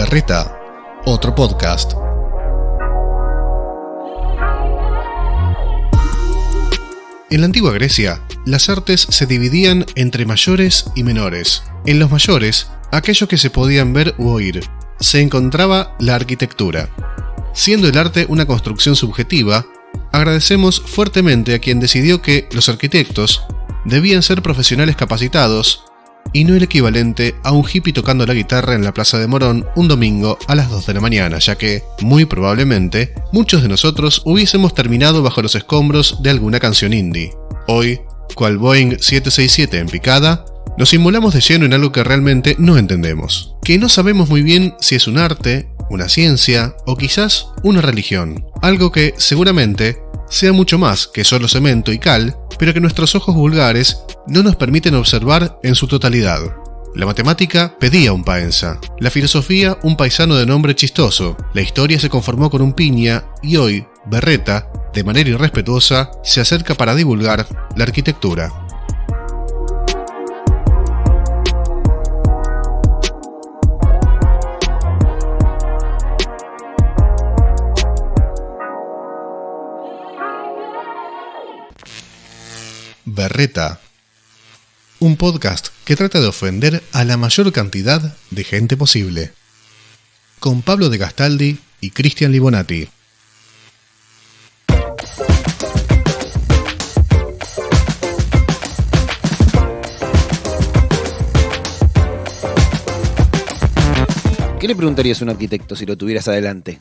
Berreta, otro podcast. En la antigua Grecia, las artes se dividían entre mayores y menores. En los mayores, aquellos que se podían ver u oír, se encontraba la arquitectura. Siendo el arte una construcción subjetiva, agradecemos fuertemente a quien decidió que los arquitectos debían ser profesionales capacitados y no el equivalente a un hippie tocando la guitarra en la Plaza de Morón un domingo a las 2 de la mañana, ya que, muy probablemente, muchos de nosotros hubiésemos terminado bajo los escombros de alguna canción indie. Hoy, cual Boeing 767 en picada, nos inmolamos de lleno en algo que realmente no entendemos, que no sabemos muy bien si es un arte, una ciencia o quizás una religión, algo que seguramente sea mucho más que solo cemento y cal, pero que nuestros ojos vulgares no nos permiten observar en su totalidad. La matemática pedía un paenza, la filosofía un paisano de nombre chistoso, la historia se conformó con un piña y hoy, Berreta, de manera irrespetuosa, se acerca para divulgar la arquitectura. Berreta, un podcast que trata de ofender a la mayor cantidad de gente posible, con Pablo de Gastaldi y Cristian Libonati. ¿Qué le preguntarías a un arquitecto si lo tuvieras adelante?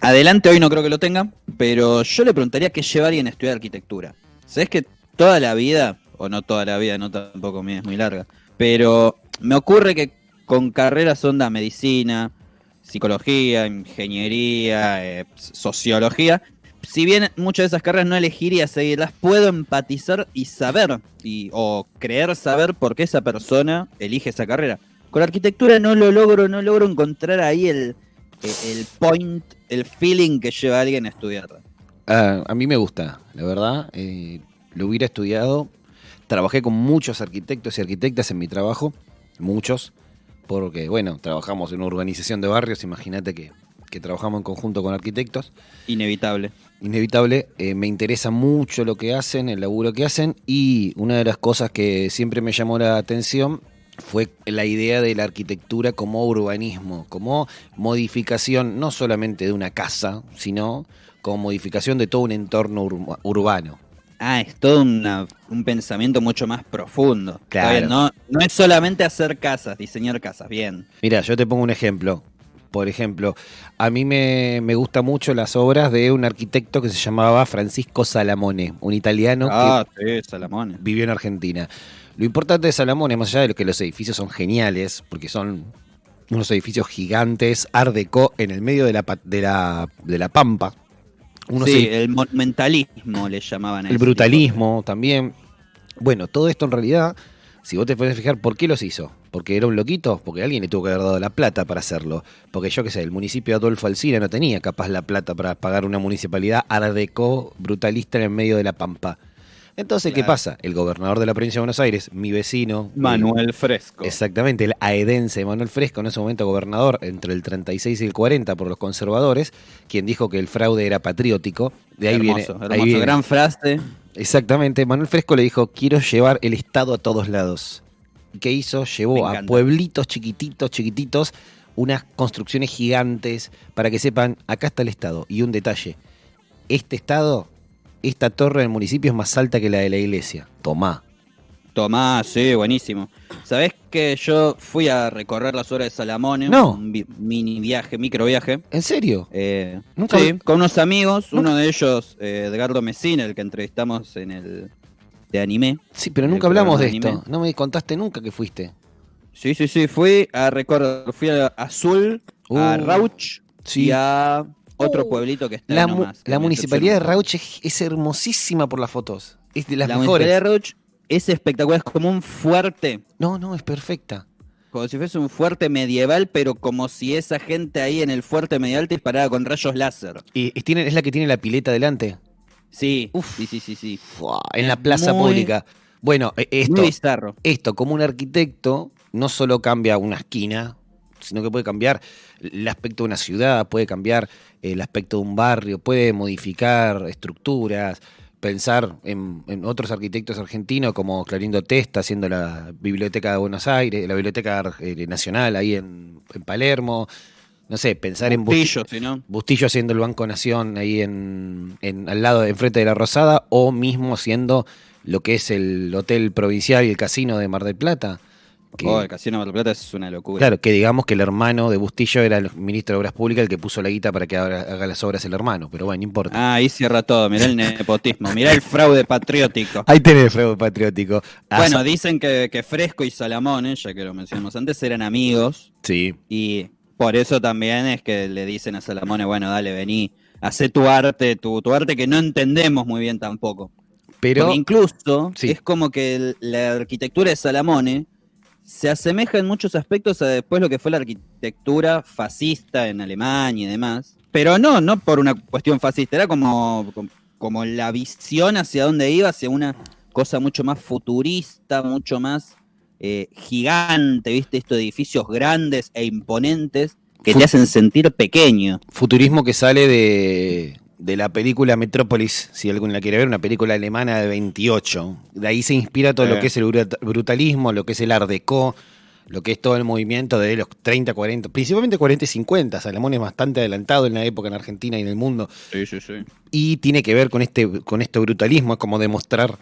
Adelante hoy no creo que lo tenga, pero yo le preguntaría qué lleva a alguien a estudiar arquitectura. ¿Sabes que toda la vida, o no toda la vida, no tampoco mía es muy larga, pero me ocurre que con carreras onda medicina, psicología, ingeniería, sociología, si bien muchas de esas carreras no elegiría seguirlas, puedo empatizar y saber, o creer saber por qué esa persona elige esa carrera. Con la arquitectura no logro encontrar ahí el point, el feeling que lleva a alguien a estudiarla. A mí me gusta, la verdad. Lo hubiera estudiado. Trabajé con muchos arquitectos y arquitectas en mi trabajo. Muchos. Porque, bueno, trabajamos en una urbanización de barrios. Imagínate que trabajamos en conjunto con arquitectos. Inevitable. Me interesa mucho lo que hacen, el laburo que hacen. Y una de las cosas que siempre me llamó la atención fue la idea de la arquitectura como urbanismo, como modificación no solamente de una casa, sino como modificación de todo un entorno urbano. Es todo un pensamiento mucho más profundo. Claro. No es solamente hacer casas, diseñar casas, bien. Mira, yo te pongo un ejemplo. Por ejemplo, a mí me gustan mucho las obras de un arquitecto que se llamaba Francisco Salamone, un italiano sí, Salamone. Vivió en Argentina. Lo importante de Salamone, más allá de que los edificios son geniales, porque son unos edificios gigantes, art déco, en el medio de la pampa. El monumentalismo le llamaban a el brutalismo también. Bueno, todo esto en realidad, si vos te podés fijar, ¿por qué los hizo? ¿Porque era un loquito? Porque alguien le tuvo que haber dado la plata para hacerlo. Porque yo qué sé, el municipio de Adolfo Alsina no tenía capaz la plata para pagar una municipalidad art déco brutalista en el medio de la pampa. Entonces, claro. ¿Qué pasa? El gobernador de la provincia de Buenos Aires, mi vecino... Manuel Fresco. Exactamente, el aedense Manuel Fresco, en ese momento gobernador entre el 36 y el 40 por los conservadores, quien dijo que el fraude era patriótico. De ahí hermoso, viene. Gran frase. Exactamente, Manuel Fresco le dijo, quiero llevar el Estado a todos lados. ¿Y qué hizo? Llevó a pueblitos chiquititos, unas construcciones gigantes, para que sepan, acá está el Estado. Y un detalle, esta torre del municipio es más alta que la de la iglesia. Tomá, sí, buenísimo. ¿Sabés que yo fui a recorrer las obras de Salamone? No. Un micro viaje. ¿En serio? ¿Nunca? Sí, con unos amigos. ¿Nunca? Uno de ellos, Edgardo Mesina, el que entrevistamos en el de anime. Sí, pero nunca hablamos de esto. No me contaste nunca que fuiste. Sí. Fui a recorrer. Fui a Azul, a Rauch y a... otro pueblito que está nomás. La municipalidad de Rauch es hermosísima por las fotos. Es de las mejores. La municipalidad de Rauch es espectacular, es como un fuerte. No, es perfecta. Como si fuese un fuerte medieval, pero como si esa gente ahí en el fuerte medieval te disparara con rayos láser. ¿Y es la que tiene la pileta delante? Sí. Sí. En la plaza pública. Bueno, muy bizarro. Esto, como un arquitecto, no solo cambia una esquina, sino que puede cambiar el aspecto de una ciudad, puede cambiar el aspecto de un barrio, puede modificar estructuras, pensar en otros arquitectos argentinos como Clorindo Testa haciendo la Biblioteca de Buenos Aires, la Biblioteca Nacional ahí en Palermo. No sé, pensar Bustillo, en ¿sí, no? Bustillo haciendo el Banco Nación ahí al lado, enfrente de la Rosada, o mismo haciendo lo que es el Hotel Provincial y el Casino de Mar del Plata. El Casino de Mar del Plata es una locura. Claro, que digamos que el hermano de Bustillo era el ministro de Obras Públicas, el que puso la guita para que haga las obras el hermano, pero bueno, no importa. Ah, ahí cierra todo, mirá el nepotismo, mirá el fraude patriótico. Ahí tenés el fraude patriótico. Bueno, dicen que Fresco y Salamone, ya que lo mencionamos antes, eran amigos. Sí. Y por eso también es que le dicen a Salamone, bueno, dale, vení, hacé tu arte, tu arte que no entendemos muy bien tampoco. Pero porque incluso sí, es como que la arquitectura de Salamone se asemeja en muchos aspectos a después lo que fue la arquitectura fascista en Alemania y demás. Pero no por una cuestión fascista, era como la visión hacia dónde iba, hacia una cosa mucho más futurista, mucho más gigante, ¿viste? Estos edificios grandes e imponentes que te hacen sentir pequeño. Futurismo que sale de la película Metrópolis, si alguien la quiere ver, una película alemana de 28. De ahí se inspira todo lo que es el brutalismo, lo que es el Art Deco, lo que es todo el movimiento de los 30, 40, principalmente 40 y 50. Salamone es bastante adelantado en la época en Argentina y en el mundo. Sí. Y tiene que ver con este brutalismo, es como demostrar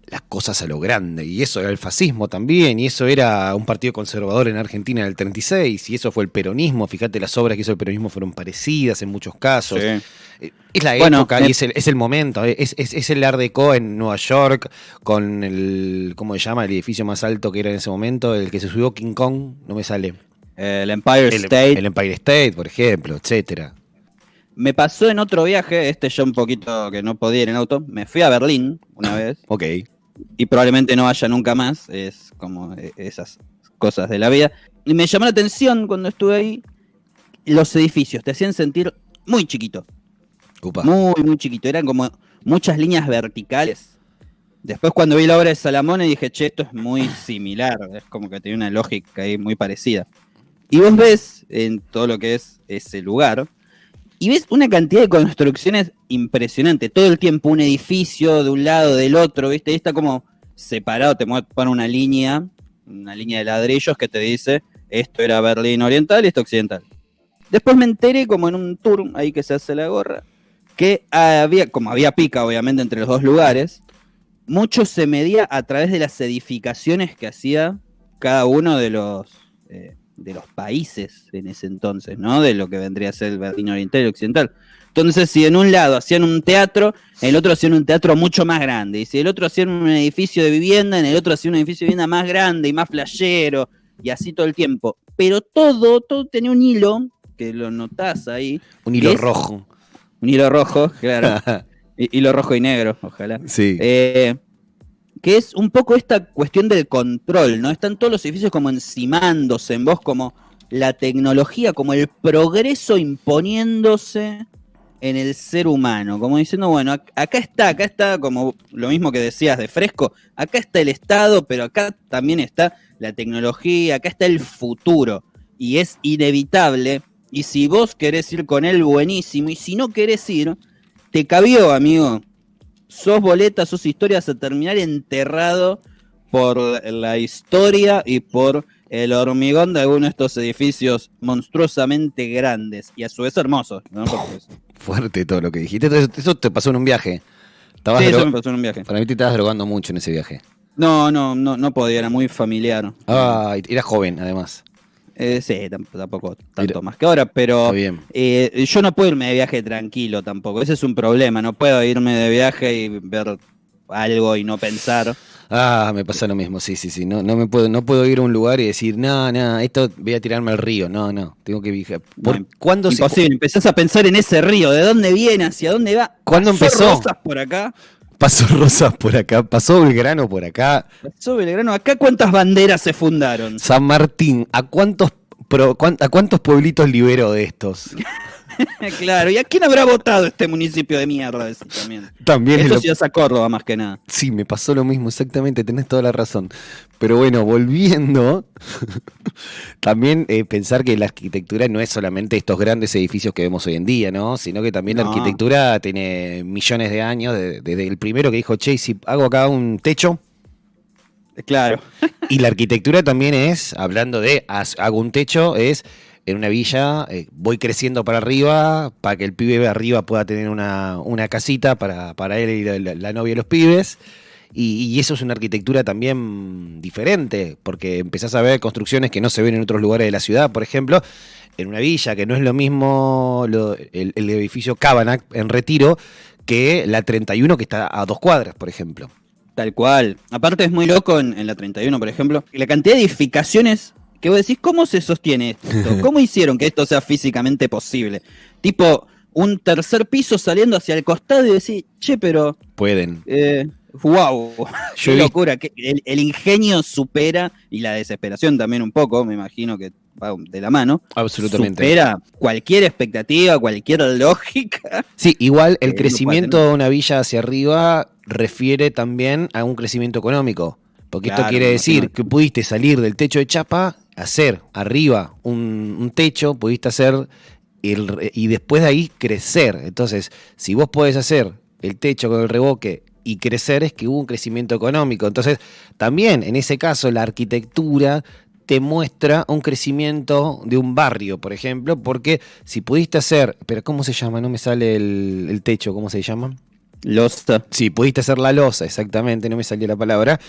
las cosas a lo grande, y eso era el fascismo también, y eso era un partido conservador en Argentina en el 36, y eso fue el peronismo. Fíjate, las obras que hizo el peronismo fueron parecidas en muchos casos. Sí. Es la época y es el momento, es el Art Deco en Nueva York, con el, ¿cómo se llama? El edificio más alto que era en ese momento, el que se subió King Kong, no me sale. El Empire State. El Empire State, por ejemplo, etcétera. Me pasó en otro viaje, yo un poquito que no podía ir en auto, me fui a Berlín una vez. Ok. Y probablemente no vaya nunca más, es como esas cosas de la vida. Y me llamó la atención cuando estuve ahí, los edificios te hacían sentir muy chiquito. Upa. Muy chiquito, eran como muchas líneas verticales. Después cuando vi la obra de Salamone dije, che, esto es muy similar, es como que tiene una lógica ahí muy parecida. Y vos ves en todo lo que es ese lugar, y ves una cantidad de construcciones impresionante. Todo el tiempo un edificio de un lado, del otro, ¿viste? Y está como separado, te pone una línea de ladrillos que te dice, esto era Berlín Oriental y esto Occidental. Después me enteré, como en un tour ahí que se hace la gorra, que había pica obviamente entre los dos lugares, mucho se medía a través de las edificaciones que hacía cada uno de los países en ese entonces, ¿no? De lo que vendría a ser el Berlín Oriental y Occidental. Entonces, si en un lado hacían un teatro, en el otro hacían un teatro mucho más grande. Y si el otro hacían un edificio de vivienda, en el otro hacían un edificio de vivienda más grande y más flashero, y así todo el tiempo. Pero todo tenía un hilo, que lo notás ahí. Un hilo rojo. Un hilo rojo, claro. Hilo rojo y negro, ojalá. Sí. Que es un poco esta cuestión del control, ¿no? Están todos los edificios como encimándose en vos, como la tecnología, como el progreso imponiéndose en el ser humano, como diciendo, bueno, acá está, como lo mismo que decías de Fresco, acá está el Estado, pero acá también está la tecnología, acá está el futuro, y es inevitable, y si vos querés ir con él, buenísimo, y si no querés ir, te cabió, amigo. Sos boleta, sos historia, a terminar enterrado por la historia y por el hormigón de algunos de estos edificios monstruosamente grandes y a su vez hermosos, ¿no? Fuerte todo lo que dijiste. Eso te pasó en un viaje. Sí, eso me pasó en un viaje. Para mí te estabas drogando mucho en ese viaje. No podía, era muy familiar. Ah, era joven además. Sí, tampoco tanto más que ahora, pero yo no puedo irme de viaje tranquilo tampoco, ese es un problema, no puedo irme de viaje y ver algo y no pensar. Ah, me pasa lo mismo, sí, no puedo ir a un lugar y decir, no, esto voy a tirarme al río, no, tengo que viajar. Imposible, empezás a pensar en ese río, ¿de dónde viene, hacia dónde va? ¿Cuándo empezó? Rosas por acá. Pasó Rosas por acá, pasó Belgrano por acá. Pasó Belgrano, acá ¿cuántas banderas se fundaron? San Martín, ¿a cuántos Pero ¿a cuántos pueblitos liberó de estos? Claro, ¿y a quién habrá votado este municipio de mierda ese también? También Eso sí es a Córdoba más que nada. Sí, me pasó lo mismo, exactamente, tenés toda la razón. Pero bueno, volviendo, también pensar que la arquitectura no es solamente estos grandes edificios que vemos hoy en día, ¿no? Sino que también la No. arquitectura tiene millones de años, desde el primero que dijo, che, si hago acá un techo. Claro. Y la arquitectura también es, hablando de hago un techo, es en una villa, voy creciendo para arriba, para que el pibe de arriba pueda tener una casita para él y la novia y los pibes. Y eso es una arquitectura también diferente, porque empezás a ver construcciones que no se ven en otros lugares de la ciudad, por ejemplo, en una villa, que no es lo mismo el edificio Cabanac en Retiro que la 31 que está a 2 cuadras, por ejemplo. Tal cual. Aparte es muy loco en la 31, por ejemplo, la cantidad de edificaciones que vos decís, ¿cómo se sostiene esto? ¿Cómo hicieron que esto sea físicamente posible? Tipo, un tercer piso saliendo hacia el costado y decís, che, pero... Pueden. ¡Wow! Yo ¡Qué vi- locura! Que el ingenio supera, y la desesperación también un poco, me imagino que va de la mano. Absolutamente. Supera cualquier expectativa, cualquier lógica. Sí, igual el no crecimiento puede de una villa hacia arriba refiere también a un crecimiento económico. Porque esto Claro, quiere me decir imagino. que pudiste salir del techo de chapa, hacer arriba un techo, pudiste hacer y después de ahí crecer. Entonces, si vos podés hacer el techo con el revoque y crecer, es que hubo un crecimiento económico. Entonces, también en ese caso, la arquitectura te muestra un crecimiento de un barrio, por ejemplo, porque si pudiste hacer, pero ¿cómo se llama? No me sale el techo, ¿cómo se llama? Losta. Si pudiste hacer la losa, exactamente, no me salió la palabra,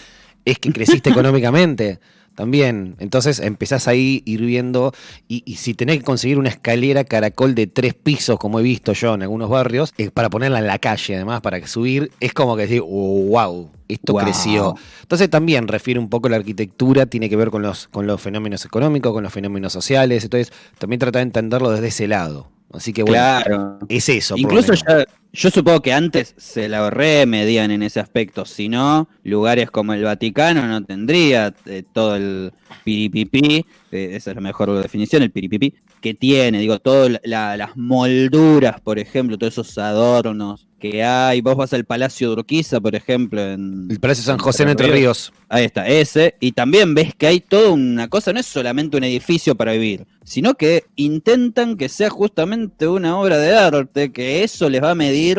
es que creciste económicamente también. Entonces empezás ahí ir viendo, y si tenés que conseguir una escalera caracol de 3 pisos, como he visto yo en algunos barrios, para ponerla en la calle además, para que subir, es como que decir, wow, esto Wow. creció. Entonces también refiere un poco la arquitectura, tiene que ver con los fenómenos económicos, con los fenómenos sociales, entonces también trata de entenderlo desde ese lado. Así que bueno, Claro. es eso. por lo Incluso menos. yo supongo que antes se la remedían en ese aspecto. Si no, lugares como el Vaticano no tendría todo el piripipí, esa es la mejor definición, el piripipí, que tiene. Digo, todas las molduras, por ejemplo, todos esos adornos que hay. Vos vas al Palacio de Urquiza, por ejemplo, El Palacio San José en Entre Ríos. Ahí está, ese. Y también ves que hay toda una cosa, no es solamente un edificio para vivir, sino que intentan que sea justamente una obra de arte, que eso les va a medir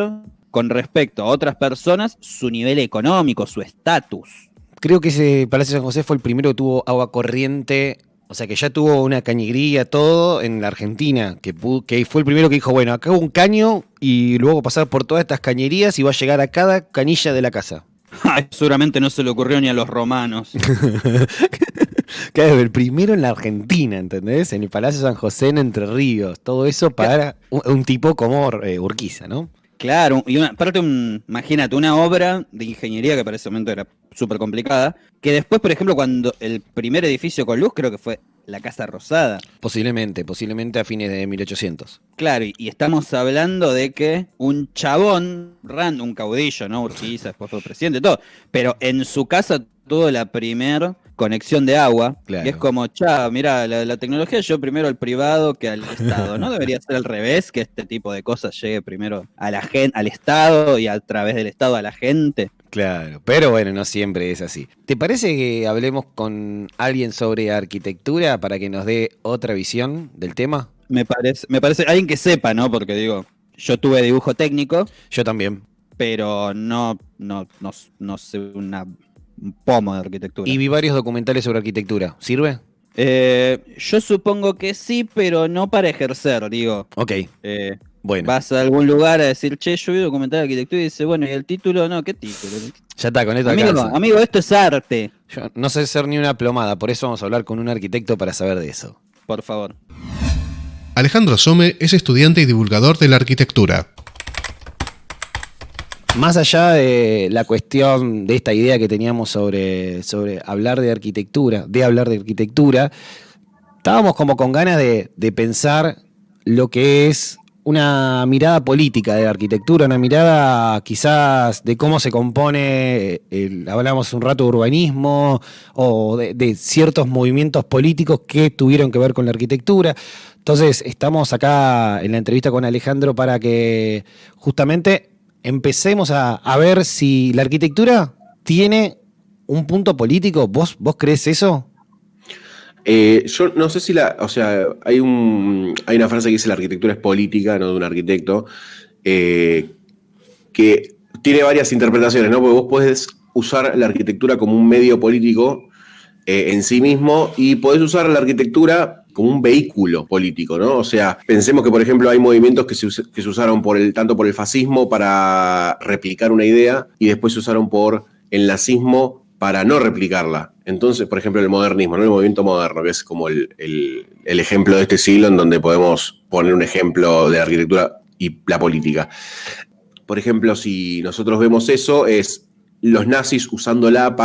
con respecto a otras personas su nivel económico, su estatus. Creo que ese Palacio San José fue el primero que tuvo agua corriente, o sea que ya tuvo una cañería, todo en la Argentina, que fue el primero que dijo, bueno, acá hago un caño y luego pasar por todas estas cañerías y va a llegar a cada canilla de la casa. Ay, seguramente no se le ocurrió ni a los romanos. Claro, el primero en la Argentina, ¿entendés? En el Palacio San José en Entre Ríos, todo eso para un tipo como Urquiza, ¿no? Claro, y aparte, imagínate, una obra de ingeniería que para ese momento era súper complicada, que después, por ejemplo, cuando el primer edificio con luz, creo que fue la Casa Rosada. Posiblemente a fines de 1800. Claro, y estamos hablando de que un chabón, un caudillo, ¿no? Urquiza, después fue presidente, todo, pero en su casa tuvo la primer conexión de agua, Claro. y es como, chao, mira, la tecnología llegó primero al privado que al Estado, ¿no? Debería ser al revés, que este tipo de cosas llegue primero a la gente, al Estado y a través del Estado a la gente. Claro, pero bueno, no siempre es así. ¿Te parece que hablemos con alguien sobre arquitectura para que nos dé otra visión del tema? Me parece alguien que sepa, ¿no? Porque digo, yo tuve dibujo técnico, Yo también. pero no sé un pomo de arquitectura. Y vi varios documentales sobre arquitectura. ¿Sirve? Yo supongo que sí, pero no para ejercer, digo. Ok, bueno. Vas a algún lugar a decir, che, yo vi documental de arquitectura y dice, bueno, ¿y el título? No, ¿qué título? Ya está, con esto Amigo, alcanza. amigo, esto es arte, Yo no sé hacer ni una plomada, por eso vamos a hablar con un arquitecto para saber de eso. por favor. Alejandro Some es estudiante y divulgador de la arquitectura. Más allá de la cuestión de esta idea que teníamos sobre hablar de arquitectura, estábamos como con ganas de pensar lo que es una mirada política de la arquitectura, una mirada quizás de cómo se compone, hablamos un rato de urbanismo o de ciertos movimientos políticos que tuvieron que ver con la arquitectura. Entonces, estamos acá en la entrevista con Alejandro para que justamente empecemos a ver si la arquitectura tiene un punto político. ¿Vos crees eso? Yo no sé si o sea, hay una frase que dice la arquitectura es política, no de un arquitecto, que tiene varias interpretaciones, ¿no? Porque vos podés usar la arquitectura como un medio político en sí mismo y podés usar la arquitectura como un vehículo político, ¿no? O sea, pensemos que, por ejemplo, hay movimientos que se usaron tanto por el fascismo para replicar una idea y después se usaron por el nazismo para no replicarla. Entonces, por ejemplo, el modernismo, ¿no? El movimiento moderno, que es como el ejemplo de este siglo en donde podemos poner un ejemplo de la arquitectura y la política. Por ejemplo, si nosotros vemos eso, es los nazis usándola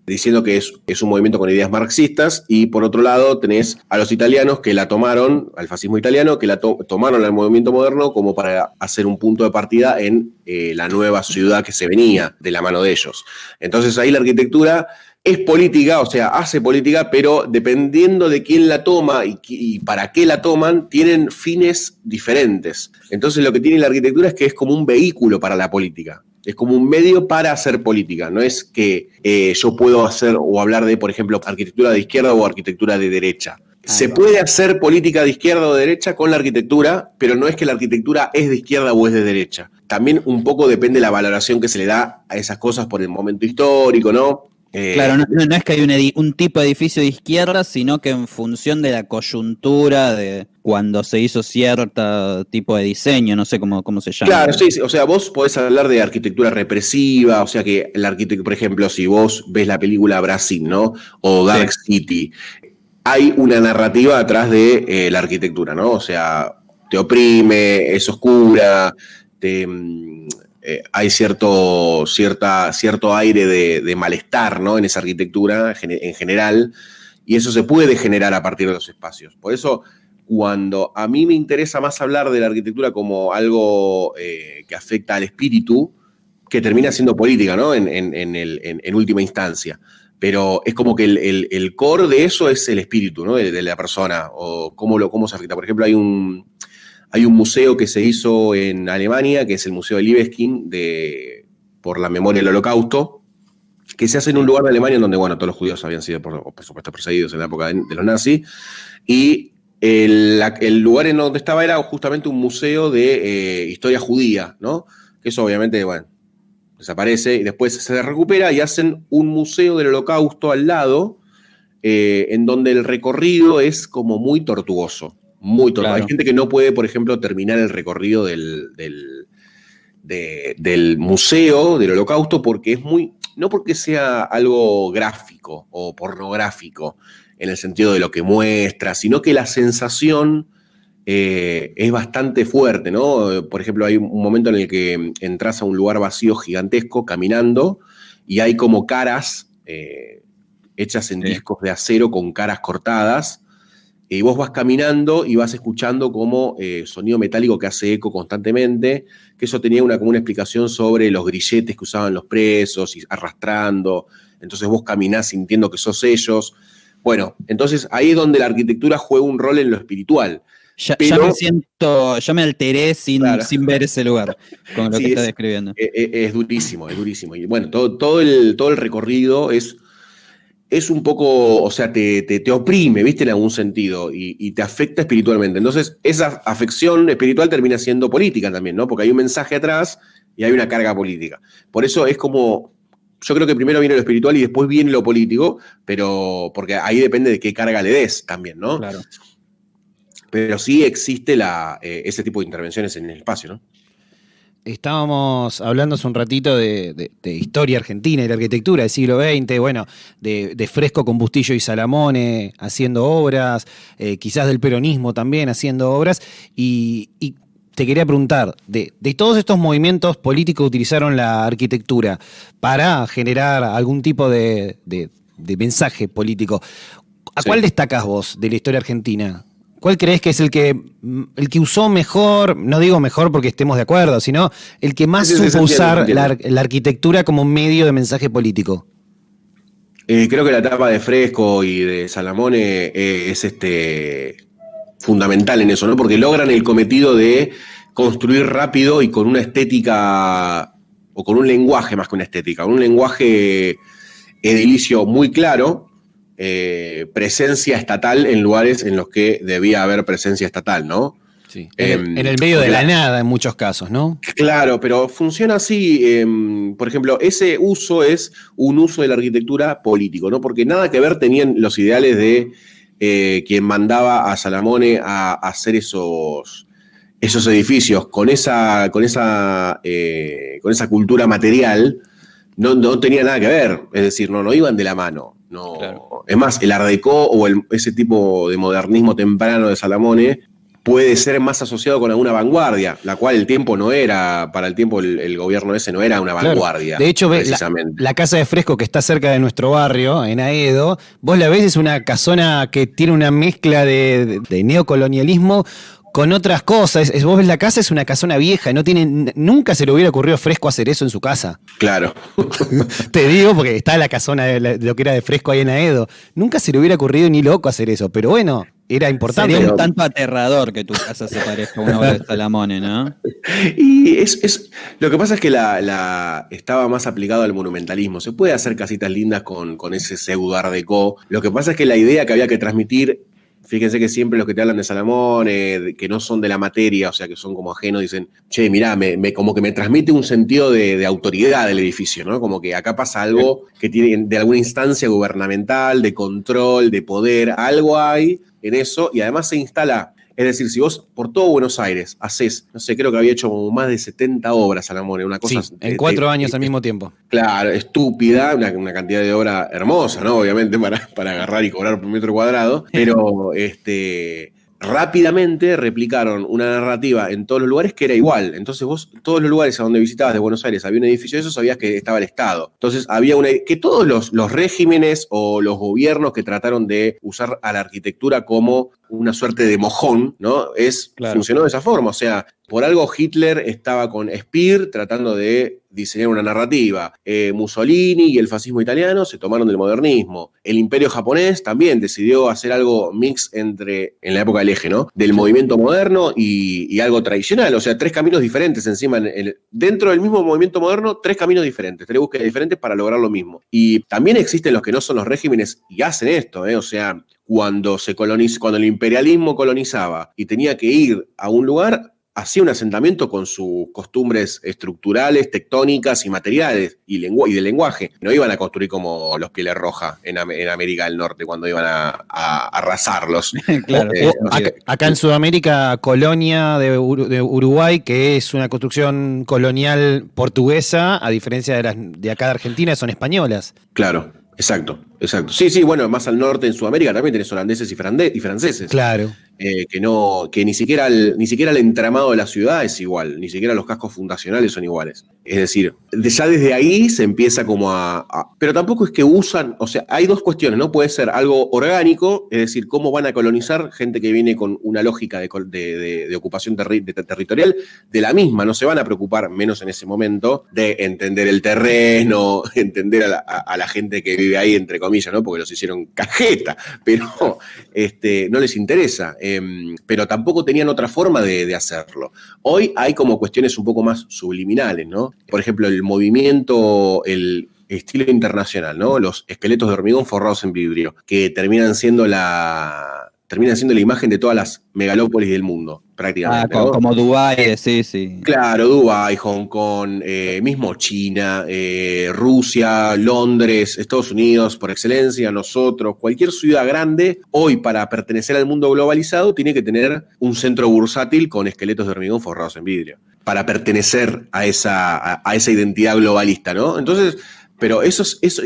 diciendo que es un movimiento con ideas marxistas, y por otro lado tenés a los italianos que la tomaron, al fascismo italiano, que la tomaron al movimiento moderno como para hacer un punto de partida en la nueva ciudad que se venía de la mano de ellos. Entonces ahí la arquitectura es política, o sea, hace política, pero dependiendo de quién la toma y para qué la toman, tienen fines diferentes. Entonces lo que tiene la arquitectura es que es como un vehículo para la política. Es como un medio para hacer política. No es que yo puedo hacer o hablar de, por ejemplo, arquitectura de izquierda o arquitectura de derecha. Se puede hacer política de izquierda o de derecha con la arquitectura, pero no es que la arquitectura es de izquierda o es de derecha. También un poco depende de la valoración que se le da a esas cosas por el momento histórico, ¿no? Claro, no es que hay un tipo de edificio de izquierda, sino que en función de la coyuntura de cuando se hizo cierto tipo de diseño, no sé cómo se llama. Claro, sí, o sea, vos podés hablar de arquitectura represiva, o sea que la arquitectura, por ejemplo, si vos ves la película Brasil, ¿no? O Dark City, hay una narrativa atrás de la arquitectura, ¿no? O sea, te oprime, es oscura, hay cierto aire de malestar, ¿no? En esa arquitectura en general, y eso se puede generar a partir de los espacios. Por eso, cuando a mí me interesa más hablar de la arquitectura como algo que afecta al espíritu, que termina siendo política, ¿no? En última instancia. Pero es como que el core de eso es el espíritu, ¿no? De la persona, o cómo se afecta. Por ejemplo, hay un museo que se hizo en Alemania, que es el Museo de Libeskind, por la memoria del Holocausto, que se hace en un lugar de Alemania en donde, bueno, todos los judíos habían sido, por supuesto, perseguidos en la época de los nazis, y el lugar en donde estaba era justamente un museo de historia judía, ¿no? Que eso obviamente, bueno, desaparece y después se recupera y hacen un museo del Holocausto al lado, en donde el recorrido es como muy tortuoso. Muy tortuoso. Claro. Hay gente que no puede, por ejemplo, terminar el recorrido del museo del Holocausto porque es muy... No porque sea algo gráfico o pornográfico en el sentido de lo que muestra, sino que la sensación es bastante fuerte, ¿no? Por ejemplo, hay un momento en el que entras a un lugar vacío gigantesco caminando y hay como caras hechas en discos de acero con caras cortadas, y vos vas caminando y vas escuchando como sonido metálico que hace eco constantemente, que eso tenía como una explicación sobre los grilletes que usaban los presos y arrastrando, entonces vos caminás sintiendo que sos ellos. Bueno, entonces ahí es donde la arquitectura juega un rol en lo espiritual. Ya me alteré sin ver ese lugar, con lo que estás describiendo. Es durísimo, es durísimo. Y bueno, todo el recorrido es un poco, o sea, te oprime, ¿viste? En algún sentido, y te afecta espiritualmente. Entonces, esa afección espiritual termina siendo política también, ¿no? Porque hay un mensaje atrás y hay una carga política. Por eso es como, yo creo que primero viene lo espiritual y después viene lo político, pero porque ahí depende de qué carga le des también, ¿no? Claro. Pero sí existe ese tipo de intervenciones en el espacio, ¿no? Estábamos hablando hace un ratito de historia argentina y la arquitectura del siglo XX, bueno, de Fresco con Bustillo y Salamone haciendo obras, quizás del peronismo también haciendo obras, y te quería preguntar, de todos estos movimientos políticos utilizaron la arquitectura para generar algún tipo de mensaje político. ¿A cuál destacás vos de la historia argentina? ¿cuál crees que es el que usó mejor, no digo mejor porque estemos de acuerdo, sino el que más supo usar la arquitectura como medio de mensaje político? Creo que la etapa de Fresco y de Salamone es fundamental en eso, ¿no? Porque logran el cometido de construir rápido y con una estética, o con un lenguaje más que una estética, un lenguaje edilicio muy claro, presencia estatal en lugares en los que debía haber presencia estatal, ¿no? Sí. En el medio de la nada en muchos casos, ¿no? Claro, pero funciona así. Por ejemplo, ese uso es un uso de la arquitectura político, ¿no? Porque nada que ver tenían los ideales de quien mandaba a Salamone a hacer esos edificios con esa cultura material. No tenía nada que ver, es decir, no iban de la mano. No. Claro. Es más, el Art Deco o ese tipo de modernismo temprano de Salamone puede ser más asociado con alguna vanguardia, la cual el tiempo no era, para el tiempo el gobierno ese no era una vanguardia. De hecho, la casa de Fresco que está cerca de nuestro barrio, en Aedo, vos la ves, es una casona que tiene una mezcla de neocolonialismo con otras cosas. Vos ves la casa, es una casona vieja, nunca se le hubiera ocurrido a Fresco hacer eso en su casa. Claro. Te digo, porque está la casona de lo que era de Fresco ahí en Aedo. Nunca se le hubiera ocurrido ni loco hacer eso, pero bueno, era importante. Sería un tanto aterrador que tu casa se parezca a una obra de Salamone, ¿no? Y lo que pasa es que estaba más aplicado al monumentalismo. Se puede hacer casitas lindas con ese pseudo Art Deco. Lo que pasa es que la idea que había que transmitir, fíjense que siempre los que te hablan de Salamone, que no son de la materia, o sea, que son como ajenos, dicen, che, mirá, como que me transmite un sentido de autoridad del edificio, ¿no? Como que acá pasa algo que tiene de alguna instancia gubernamental, de control, de poder, algo hay en eso, y además se instala. Es decir, si vos por todo Buenos Aires haces, no sé, creo que había hecho como más de 70 obras Salamone, una cosa... Sí, en 4 años al mismo tiempo. Claro, estúpida, una cantidad de obra hermosa, ¿no? Obviamente para agarrar y cobrar por metro cuadrado, pero rápidamente replicaron una narrativa en todos los lugares que era igual. Entonces vos, todos los lugares a donde visitabas de Buenos Aires había un edificio de eso, sabías que estaba el Estado. Entonces había que todos los regímenes o los gobiernos que trataron de usar a la arquitectura como una suerte de mojón, ¿no? Funcionó de esa forma. O sea, por algo Hitler estaba con Speer tratando de diseñar una narrativa. Mussolini y el fascismo italiano se tomaron del modernismo. El imperio japonés también decidió hacer algo mix en la época del eje, ¿no? Del movimiento moderno y algo tradicional. O sea, 3 caminos diferentes encima. Dentro del mismo movimiento moderno, 3 caminos diferentes. 3 búsquedas diferentes para lograr lo mismo. Y también existen los que no son los regímenes y hacen esto, O sea, cuando el imperialismo colonizaba y tenía que ir a un lugar, hacía un asentamiento con sus costumbres estructurales, tectónicas y materiales y de lenguaje. No iban a construir como los Pieles Rojas en América del Norte cuando iban a arrasarlos. Claro. Acá en Sudamérica, Colonia de Uruguay, que es una construcción colonial portuguesa, a diferencia de acá de Argentina, son españolas. Claro. Exacto. Sí, bueno, más al norte en Sudamérica también tenés holandeses y franceses. Claro. Que ni siquiera el entramado de la ciudad es igual, ni siquiera los cascos fundacionales son iguales. Es decir, ya desde ahí se empieza como pero tampoco es que usan, o sea, hay 2 cuestiones, ¿no? Puede ser algo orgánico, es decir, cómo van a colonizar gente que viene con una lógica de ocupación territorial de la misma, no se van a preocupar, menos en ese momento, de entender el terreno, entender a la gente que vive ahí, entre comillas, ¿no? Porque los hicieron cajeta, pero no les interesa. Pero tampoco tenían otra forma de hacerlo. Hoy hay como cuestiones un poco más subliminales, ¿no? Por ejemplo, el movimiento, el estilo internacional, ¿no? Los esqueletos de hormigón forrados en vidrio, que terminan siendo la imagen de todas las megalópolis del mundo, prácticamente. ¿no? Como Dubái, sí. Claro, Dubái, Hong Kong, mismo China, Rusia, Londres, Estados Unidos, por excelencia, nosotros, cualquier ciudad grande, hoy para pertenecer al mundo globalizado tiene que tener un centro bursátil con esqueletos de hormigón forrados en vidrio, para pertenecer a esa identidad globalista, ¿no? Entonces, pero eso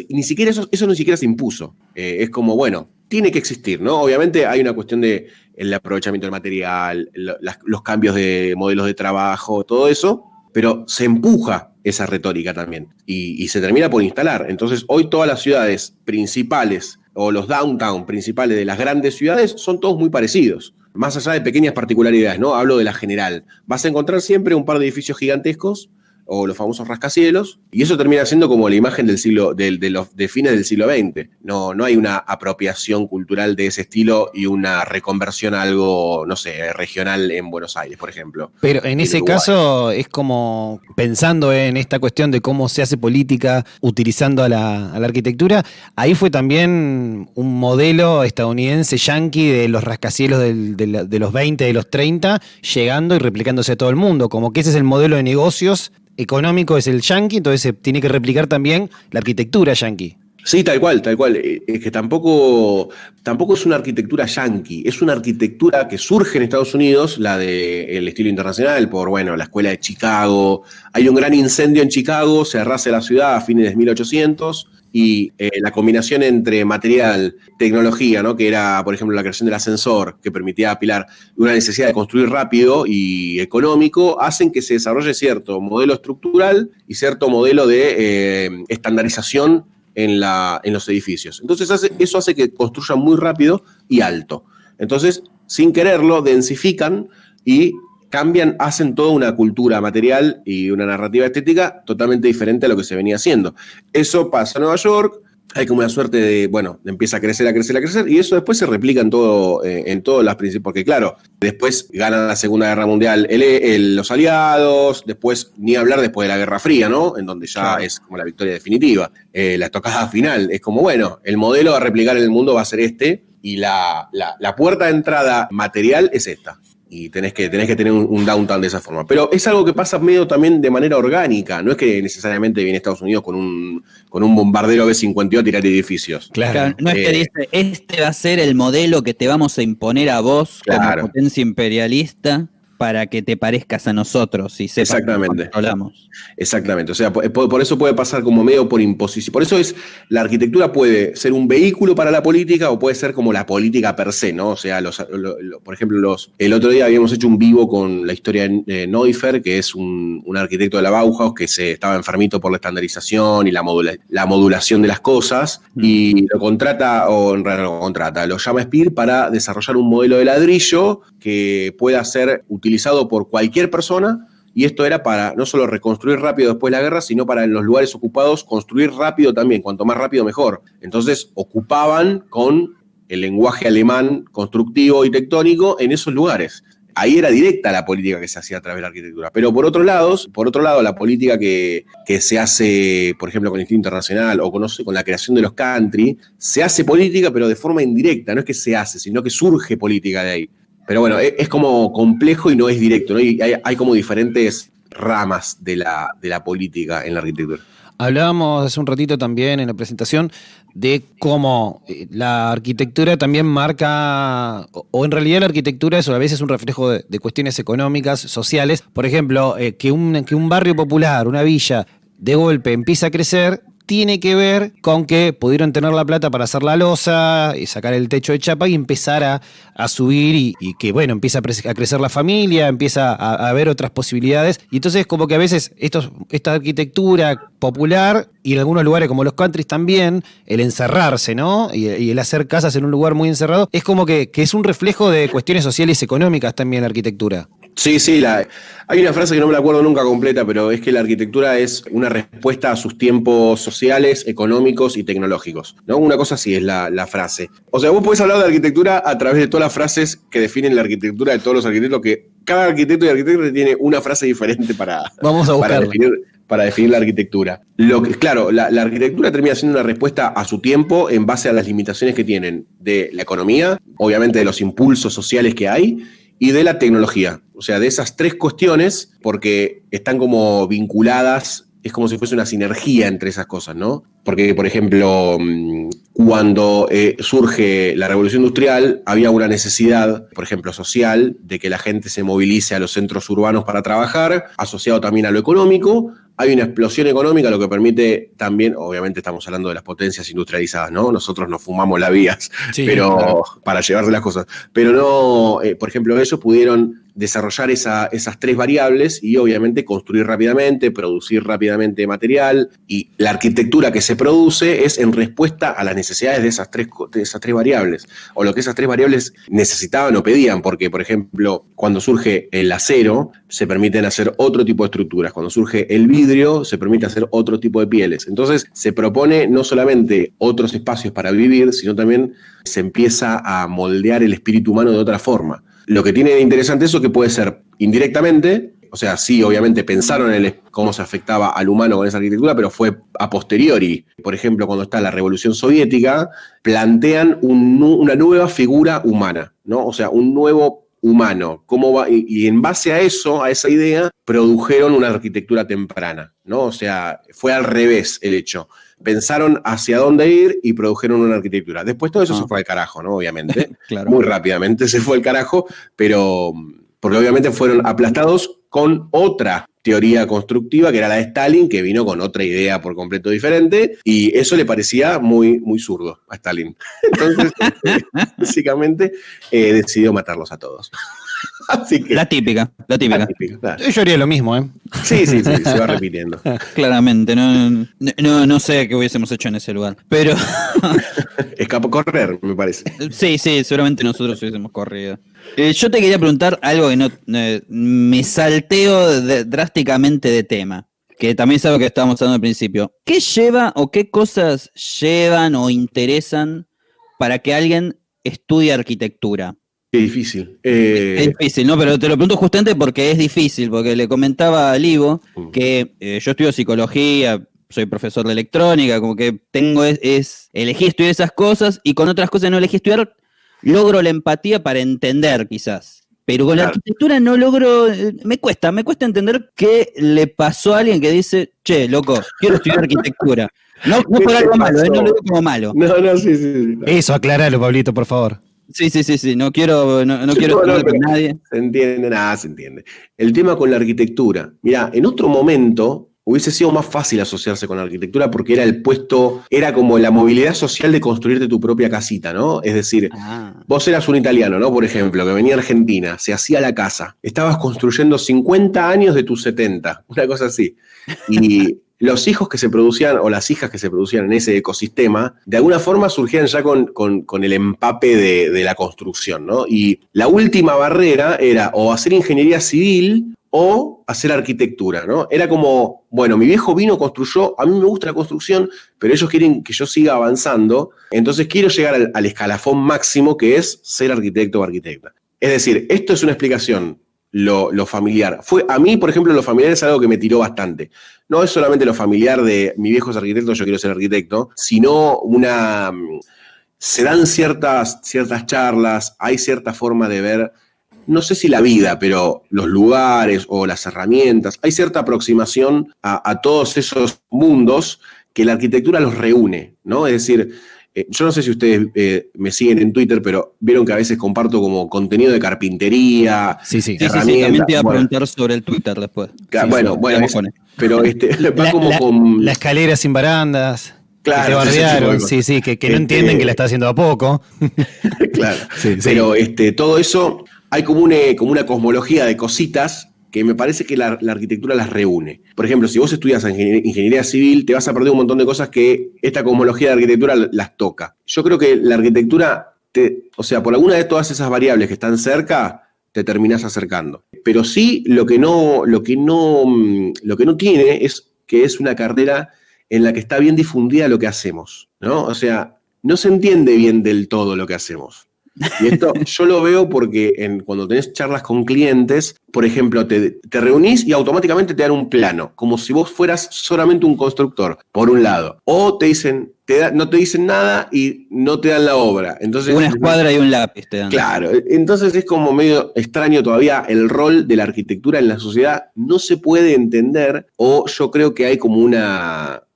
ni siquiera se impuso. Es como, bueno, tiene que existir, ¿no? Obviamente hay una cuestión de el aprovechamiento del material, los cambios de modelos de trabajo, todo eso, pero se empuja esa retórica también y se termina por instalar. Entonces, hoy todas las ciudades principales o los downtown principales de las grandes ciudades son todos muy parecidos. más allá de pequeñas particularidades, ¿no? Hablo de la general. Vas a encontrar siempre un par de edificios gigantescos, o los famosos rascacielos, y eso termina siendo como la imagen del siglo, de fines del siglo XX. No hay una apropiación cultural de ese estilo y una reconversión a algo, no sé, regional en Buenos Aires, por ejemplo. Pero en ese Uruguay. caso es como, pensando en esta cuestión de cómo se hace política utilizando a la arquitectura, ahí fue también un modelo estadounidense yanqui de los rascacielos de los 20, de los 30, llegando y replicándose a todo el mundo, como que ese es el modelo de negocios económico, es el yanqui, entonces se tiene que replicar también la arquitectura yanqui. Sí, tal cual. Es que tampoco es una arquitectura yanqui, es una arquitectura que surge en Estados Unidos, la del estilo internacional, por, bueno, la escuela de Chicago. Hay un gran incendio en Chicago, se arrasa la ciudad a fines de 1800, y la combinación entre material, tecnología, ¿no? Que era, por ejemplo, la creación del ascensor, que permitía apilar, una necesidad de construir rápido y económico, hacen que se desarrolle cierto modelo estructural y cierto modelo de estandarización en los edificios. Entonces eso hace que construyan muy rápido y alto. Entonces, sin quererlo, densifican y cambian, hacen toda una cultura material y una narrativa estética totalmente diferente a lo que se venía haciendo. Eso pasa en Nueva York, hay como una suerte de, bueno, empieza a crecer, y eso después se replica en todas las principios, porque claro, después ganan la Segunda Guerra Mundial los aliados, después, ni hablar después de la Guerra Fría, ¿no? En donde ya es como la victoria definitiva, la estocada final, es como, bueno, el modelo a replicar en el mundo va a ser este, y la puerta de entrada material es esta. Y tenés que tener un downtown de esa forma. Pero es algo que pasa medio también de manera orgánica. No es que necesariamente viene Estados Unidos con un bombardero B-52 a tirar edificios. Claro, no es que dice, este va a ser el modelo que te vamos a imponer a vos como potencia imperialista para que te parezcas a nosotros y sepas que controlamos. Exactamente. O sea, por eso puede pasar como medio por imposición. Por eso la arquitectura puede ser un vehículo para la política o puede ser como la política per se, ¿no? O sea, por ejemplo, el otro día habíamos hecho un vivo con la historia de Neuffer, que es un arquitecto de la Bauhaus que estaba enfermito por la estandarización y la modulación de las cosas, y lo contrata, o en realidad lo contrata, lo llama Speer para desarrollar un modelo de ladrillo que pueda ser utilizado por cualquier persona, y esto era para no solo reconstruir rápido después de la guerra, sino para en los lugares ocupados construir rápido también, cuanto más rápido mejor. Entonces ocupaban con el lenguaje alemán constructivo y tectónico en esos lugares. Ahí era directa la política que se hacía a través de la arquitectura. Pero por otro lado, la política que se hace, por ejemplo, con el Instituto Internacional o con la creación de los country, se hace política pero de forma indirecta, no es que se hace, sino que surge política de ahí. Pero bueno, es como complejo y no es directo, ¿no? Y hay como diferentes ramas de la política en la arquitectura. Hablábamos hace un ratito también en la presentación de cómo la arquitectura también marca, o en realidad la arquitectura es a veces un reflejo de cuestiones económicas, sociales. Por ejemplo, que un barrio popular, una villa, de golpe empieza a crecer, tiene que ver con que pudieron tener la plata para hacer la losa y sacar el techo de chapa y empezar a subir y que, bueno, empieza a crecer la familia, empieza a haber otras posibilidades. Y entonces como que a veces esta arquitectura popular y en algunos lugares como los countries también, el encerrarse, ¿no? Y el hacer casas en un lugar muy encerrado, es como que es un reflejo de cuestiones sociales y económicas también la arquitectura. Sí, hay una frase que no me la acuerdo nunca completa, pero es que la arquitectura es una respuesta a sus tiempos sociales, económicos y tecnológicos, ¿no? Una cosa así es la frase. O sea, vos podés hablar de arquitectura a través de todas las frases que definen la arquitectura de todos los arquitectos, que cada arquitecto y arquitecta tiene una frase diferente Vamos a para definir la arquitectura. Claro, la arquitectura termina siendo una respuesta a su tiempo en base a las limitaciones que tienen de la economía, obviamente de los impulsos sociales que hay, y de la tecnología. O sea, de esas tres cuestiones, porque están como vinculadas, es como si fuese una sinergia entre esas cosas, ¿no? Porque, por ejemplo, cuando surge la revolución industrial, había una necesidad, por ejemplo, social, de que la gente se movilice a los centros urbanos para trabajar, asociado también a lo económico. Hay una explosión económica, lo que permite también, obviamente estamos hablando de las potencias industrializadas, ¿no? Nosotros nos fumamos las vías, sí, pero claro, para llevarse las cosas. Pero no, por ejemplo, ellos pudieron desarrollar esas tres variables y obviamente construir rápidamente, producir rápidamente material, y la arquitectura que se produce es en respuesta a las necesidades de esas tres variables, o lo que esas tres variables necesitaban o pedían, porque por ejemplo cuando surge el acero se permiten hacer otro tipo de estructuras, cuando surge el vidrio se permite hacer otro tipo de pieles, entonces se propone no solamente otros espacios para vivir, sino también se empieza a moldear el espíritu humano de otra forma. Lo que tiene de interesante eso es que puede ser indirectamente, o sea, sí, obviamente pensaron en cómo se afectaba al humano con esa arquitectura, pero fue a posteriori. Por ejemplo, cuando está la Revolución Soviética, plantean una nueva figura humana, ¿no? O sea, un nuevo humano. ¿Cómo va? Y en base a eso, a esa idea, produjeron una arquitectura temprana, ¿no? O sea, fue al revés el hecho. Pensaron hacia dónde ir y produjeron una arquitectura. Después todo eso se fue al carajo, ¿no? Obviamente. Claro. Muy rápidamente se fue al carajo, pero porque obviamente fueron aplastados con otra teoría constructiva, que era la de Stalin, que vino con otra idea por completo diferente, y eso le parecía muy, muy zurdo a Stalin. Entonces, básicamente, decidió matarlos a todos. Así que, La típica. claro. Yo haría lo mismo, ¿eh? Sí, se va repitiendo. Claramente, no sé qué hubiésemos hecho en ese lugar. Pero Escapó correr, me parece. sí, seguramente nosotros hubiésemos corrido. Yo te quería preguntar algo que me salteo drásticamente de tema, que también es algo que estábamos hablando al principio. ¿Qué lleva o qué cosas llevan o interesan para que alguien estudie arquitectura? Qué difícil. Es difícil, ¿no? Pero te lo pregunto justamente porque es difícil, porque le comentaba a Livo que yo estudio psicología, soy profesor de electrónica, como que elegí estudiar esas cosas y con otras cosas no elegí estudiar, logro la empatía para entender quizás. Pero con la arquitectura no logro, me cuesta entender qué le pasó a alguien que dice, che, loco, quiero estudiar arquitectura. No por algo malo, no lo digo como malo. No, sí. Eso, acláralo, Pablito, por favor. Sí, no quiero estar con nadie. Se entiende. El tema con la arquitectura. Mirá, en otro momento hubiese sido más fácil asociarse con la arquitectura porque era como la movilidad social de construirte tu propia casita, ¿no? Es decir, vos eras un italiano, ¿no? Por ejemplo, que venía a Argentina, se hacía la casa, estabas construyendo 50 años de tus 70, una cosa así. Y los hijos que se producían o las hijas que se producían en ese ecosistema, de alguna forma surgían ya con el empape de la construcción, ¿no? Y la última barrera era o hacer ingeniería civil o hacer arquitectura, ¿no? Era como, bueno, mi viejo vino, construyó, a mí me gusta la construcción, pero ellos quieren que yo siga avanzando, entonces quiero llegar al escalafón máximo que es ser arquitecto o arquitecta. Es decir, esto es una explicación. Lo familiar. A mí, por ejemplo, lo familiar es algo que me tiró bastante. No es solamente lo familiar de mi viejo es arquitecto, yo quiero ser arquitecto, sino se dan ciertas charlas, hay cierta forma de ver, no sé si la vida, pero los lugares o las herramientas, hay cierta aproximación a todos esos mundos que la arquitectura los reúne, ¿no? Es decir, yo no sé si ustedes me siguen en Twitter, pero vieron que a veces comparto como contenido de carpintería. Sí. Sí, también te iba a preguntar sobre el Twitter después. Bueno, pero va como con... La escalera sin barandas. Claro, que se bardearon, sí, que no entienden que la está haciendo a poco. Claro, pero todo eso, hay como una cosmología de cositas que me parece que la arquitectura las reúne. Por ejemplo, si vos estudias ingeniería civil, te vas a perder un montón de cosas que esta cosmología de arquitectura las toca. Yo creo que la arquitectura, por alguna de todas esas variables que están cerca, te terminás acercando. Pero sí, lo que no tiene es que es una carrera en la que está bien difundida lo que hacemos, ¿no? O sea, no se entiende bien del todo lo que hacemos. Y esto yo lo veo porque cuando tenés charlas con clientes, por ejemplo, te reunís y automáticamente te dan un plano, como si vos fueras solamente un constructor, por un lado. O te dicen, no te dicen nada y no te dan la obra. Entonces, una escuadra y un lápiz te dan. Claro, entonces es como medio extraño todavía el rol de la arquitectura en la sociedad. No se puede entender, o yo creo que hay como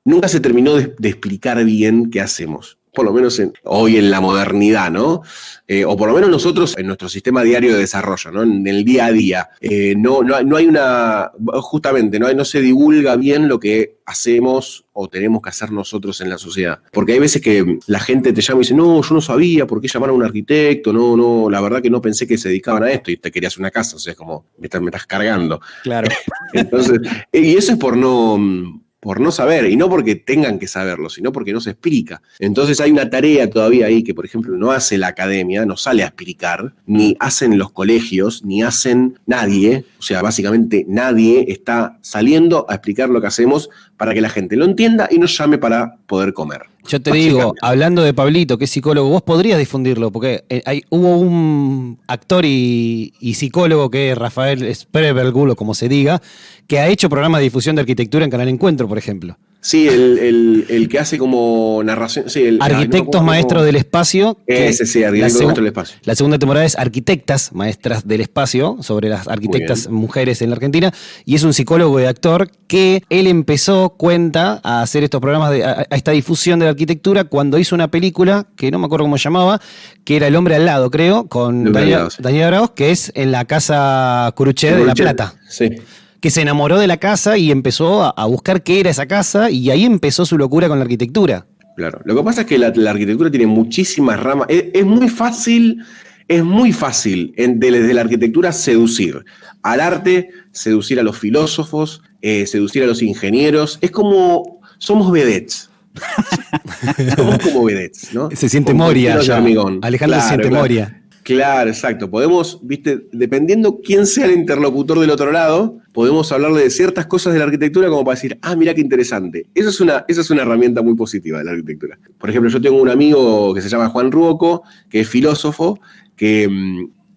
nunca se terminó de explicar bien qué hacemos. por lo menos hoy en la modernidad, ¿no? O por lo menos nosotros en nuestro sistema diario de desarrollo, ¿no? En el día a día. No hay justamente, no se divulga bien lo que hacemos o tenemos que hacer nosotros en la sociedad. Porque hay veces que la gente te llama y dice, no, yo no sabía por qué llamar a un arquitecto, no, la verdad que no pensé que se dedicaban a esto y te querías una casa, o sea, es como, me estás cargando. Claro. Entonces, y eso es por no saber, y no porque tengan que saberlo, sino porque no se explica. Entonces hay una tarea todavía ahí que, por ejemplo, no hace la academia, no sale a explicar, ni hacen los colegios, ni hacen nadie, o sea, básicamente nadie está saliendo a explicar lo que hacemos para que la gente lo entienda y nos llame para poder comer. Yo te digo, hablando de Pablito, que es psicólogo, vos podrías difundirlo, porque hubo un actor y psicólogo que es Rafael Sprebergul, o como se diga, que ha hecho programas de difusión de arquitectura en Canal Encuentro, por ejemplo. Sí, el que hace como narración. Sí, Arquitectos Maestros del Espacio. Ese sí, Arquitectos Maestros del Espacio. La segunda temporada es Arquitectas Maestras del Espacio, sobre las arquitectas mujeres en la Argentina. Y es un psicólogo y actor que él cuenta, a hacer estos programas, a esta difusión de la arquitectura, cuando hizo una película, que no me acuerdo cómo se llamaba, que era El hombre al lado, creo, con Daniel Araoz, que es en la casa Curuchet de La Plata. Sí. Que se enamoró de la casa y empezó a buscar qué era esa casa, y ahí empezó su locura con la arquitectura. Claro. Lo que pasa es que la arquitectura tiene muchísimas ramas. Es muy fácil desde la arquitectura seducir al arte, seducir a los filósofos, seducir a los ingenieros. Es como, somos vedettes. Somos como vedettes, ¿no? Se siente Moria ya. Alejandro se siente Moria. Claro, exacto. Podemos, dependiendo quién sea el interlocutor del otro lado, podemos hablarle de ciertas cosas de la arquitectura como para decir, mira qué interesante. Esa es una herramienta muy positiva de la arquitectura. Por ejemplo, yo tengo un amigo que se llama Juan Ruoco, que es filósofo, que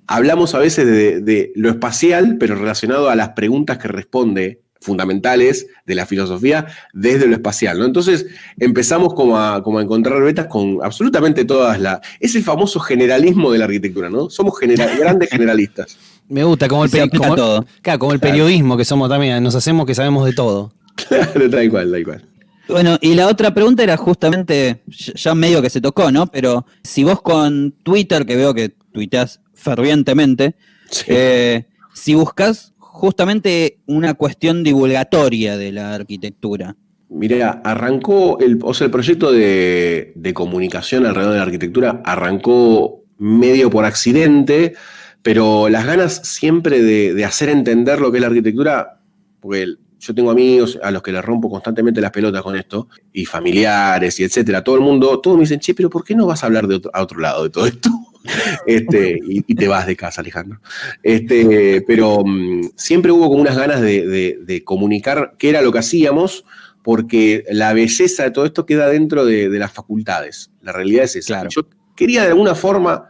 hablamos a veces de lo espacial, pero relacionado a las preguntas que responde fundamentales de la filosofía desde lo espacial, ¿no? Entonces empezamos como a encontrar vetas con absolutamente todas es el famoso generalismo de la arquitectura, ¿no? Somos grandes generalistas. Me gusta, como el periodismo que somos también, nos hacemos que sabemos de todo. Claro, tal cual. Bueno, y la otra pregunta era justamente, ya medio que se tocó, ¿no? Pero si vos con Twitter, que veo que tuiteás fervientemente, sí. Si buscas justamente una cuestión divulgatoria de la arquitectura. Mirá, arrancó el proyecto de comunicación alrededor de la arquitectura arrancó medio por accidente, pero las ganas siempre de hacer entender lo que es la arquitectura, porque yo tengo amigos a los que les rompo constantemente las pelotas con esto, y familiares y etcétera, todos me dicen, che, pero ¿por qué no vas a hablar a otro lado de todo esto? Y te vas de casa, Alejandro. Pero siempre hubo como unas ganas de comunicar qué era lo que hacíamos, porque la belleza de todo esto queda dentro de las facultades. La realidad es esa. Claro. Yo quería de alguna forma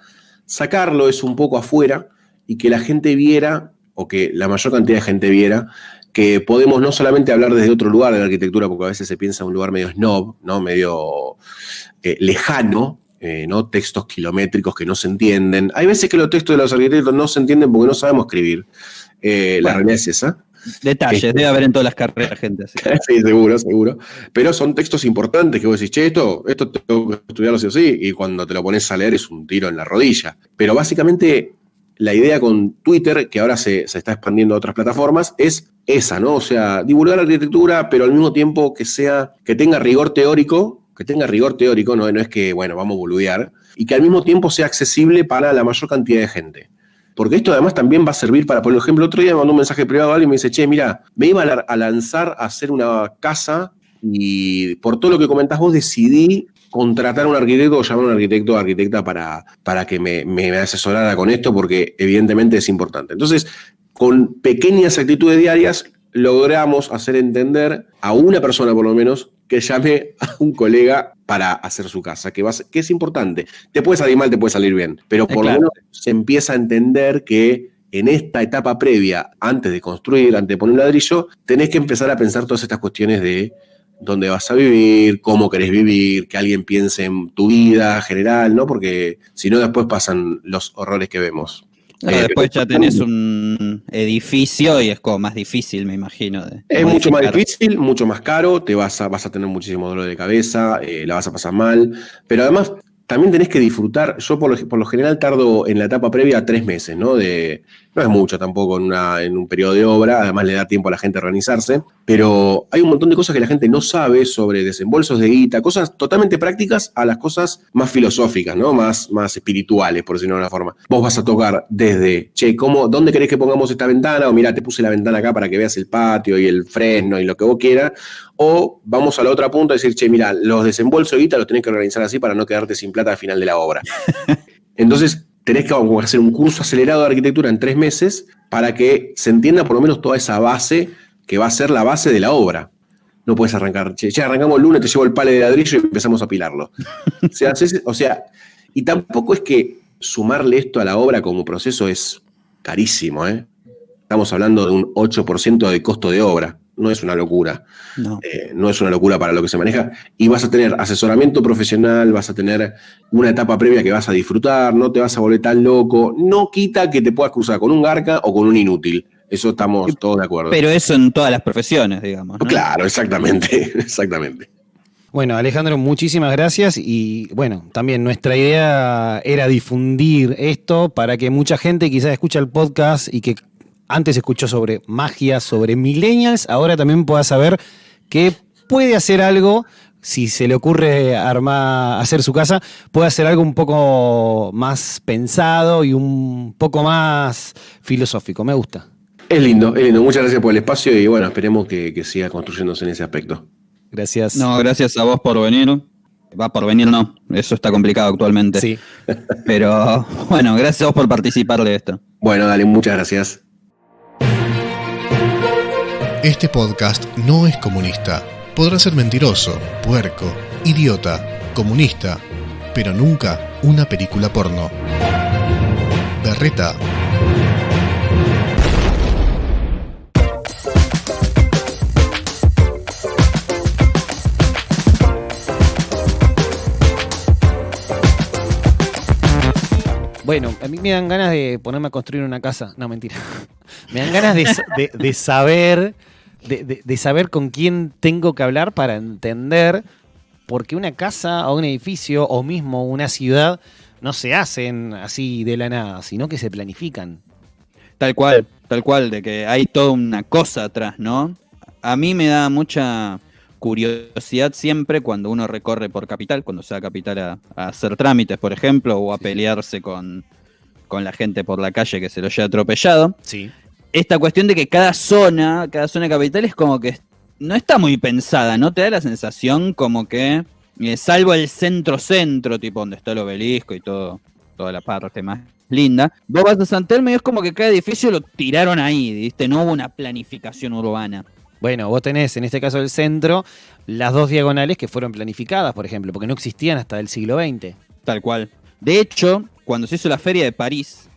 sacarlo eso un poco afuera y que la gente viera, o que la mayor cantidad de gente viera, que podemos no solamente hablar desde otro lugar de la arquitectura, porque a veces se piensa en un lugar medio snob, ¿no? Medio lejano, ¿no? Textos kilométricos que no se entienden. Hay veces que los textos de los arquitectos no se entienden porque no sabemos escribir. La realidad es esa. Detalles, debe haber en todas las carreras gente así. Sí, seguro. Pero son textos importantes que vos decís, che, esto tengo que estudiarlo sí o sí, y cuando te lo pones a leer es un tiro en la rodilla. Pero básicamente la idea con Twitter, que ahora se está expandiendo a otras plataformas, es esa, ¿no? O sea, divulgar la arquitectura, pero al mismo tiempo que tenga rigor teórico, no es que, bueno, vamos a boludear, y que al mismo tiempo sea accesible para la mayor cantidad de gente. Porque esto además también va a servir para, por ejemplo, otro día me mandó un mensaje privado a alguien y me dice, che, mira, me iba a lanzar a hacer una casa y por todo lo que comentás vos decidí contratar a un arquitecto o llamar a un arquitecto o arquitecta para que me asesorara con esto, porque evidentemente es importante. Entonces, con pequeñas actitudes diarias logramos hacer entender a una persona por lo menos que llame a un colega para hacer su casa, que es importante. Te puede salir mal, te puede salir bien, pero por lo menos se empieza a entender que en esta etapa previa, antes de construir, antes de poner un ladrillo, tenés que empezar a pensar todas estas cuestiones de dónde vas a vivir, cómo querés vivir, que alguien piense en tu vida general, ¿no? Porque si no después pasan los horrores que vemos. Después ya tenés un edificio y es como más difícil, me imagino. Es mucho más difícil, mucho más caro, vas a tener muchísimo dolor de cabeza, la vas a pasar mal, pero además también tenés que disfrutar. Yo por lo general tardo en la etapa previa 3 meses, ¿no? No es mucho tampoco en un periodo de obra, además le da tiempo a la gente a organizarse, pero hay un montón de cosas que la gente no sabe sobre desembolsos de guita, cosas totalmente prácticas a las cosas más filosóficas, ¿no? Más espirituales, por decirlo de una forma. Vos vas a tocar desde, ¿dónde querés que pongamos esta ventana? O mirá, te puse la ventana acá para que veas el patio y el fresno y lo que vos quieras. O vamos a la otra punta y decir, mirá, los desembolsos de guita los tenés que organizar así para no quedarte sin plata al final de la obra. Entonces, tenés que hacer un curso acelerado de arquitectura en 3 meses para que se entienda por lo menos toda esa base que va a ser la base de la obra. No puedes arrancar, arrancamos el lunes, te llevo el palo de ladrillo y empezamos a apilarlo. Y tampoco es que sumarle esto a la obra como proceso es carísimo, ¿eh? Estamos hablando de un 8% de costo de obra. No es una locura. No. No es una locura para lo que se maneja. Y vas a tener asesoramiento profesional, vas a tener una etapa previa que vas a disfrutar, no te vas a volver tan loco. No quita que te puedas cruzar con un garca o con un inútil. Eso estamos todos de acuerdo. Pero eso en todas las profesiones, digamos, ¿no? Claro, exactamente. Exactamente. Bueno, Alejandro, muchísimas gracias y bueno, también nuestra idea era difundir esto para que mucha gente quizás escuche el podcast y que antes escuchó sobre magia, sobre millennials, ahora también pueda saber que puede hacer algo, si se le ocurre hacer su casa, puede hacer algo un poco más pensado y un poco más filosófico. Me gusta. Es lindo. Muchas gracias por el espacio y bueno, esperemos que siga construyéndose en ese aspecto. Gracias. No, gracias a vos por venir. Por venir no, eso está complicado actualmente. Sí. Pero bueno, gracias a vos por participar de esto. Bueno, dale, muchas gracias. Este podcast no es comunista. Podrá ser mentiroso, puerco, idiota, comunista, pero nunca una película porno. Berreta. Bueno, a mí me dan ganas de ponerme a construir una casa. No, mentira. Me dan ganas de saber, de saber con quién tengo que hablar para entender por qué una casa o un edificio o mismo una ciudad no se hacen así de la nada, sino que se planifican. Tal cual, de que hay toda una cosa atrás, ¿no? A mí me da mucha curiosidad siempre cuando uno recorre por Capital, cuando se va a Capital a hacer trámites, por ejemplo, o a pelearse con la gente por la calle que se lo lleva atropellado. Sí. Esta cuestión de que cada zona de Capital es como que no está muy pensada, ¿no? Te da la sensación como que, salvo el centro, tipo donde está el obelisco y toda la parte más linda, vos vas a San Telmo y es como que cada edificio lo tiraron ahí, ¿viste? No hubo una planificación urbana. Bueno, vos tenés, en este caso del centro, las 2 diagonales que fueron planificadas, por ejemplo, porque no existían hasta el siglo XX. Tal cual. De hecho, cuando se hizo la feria de París,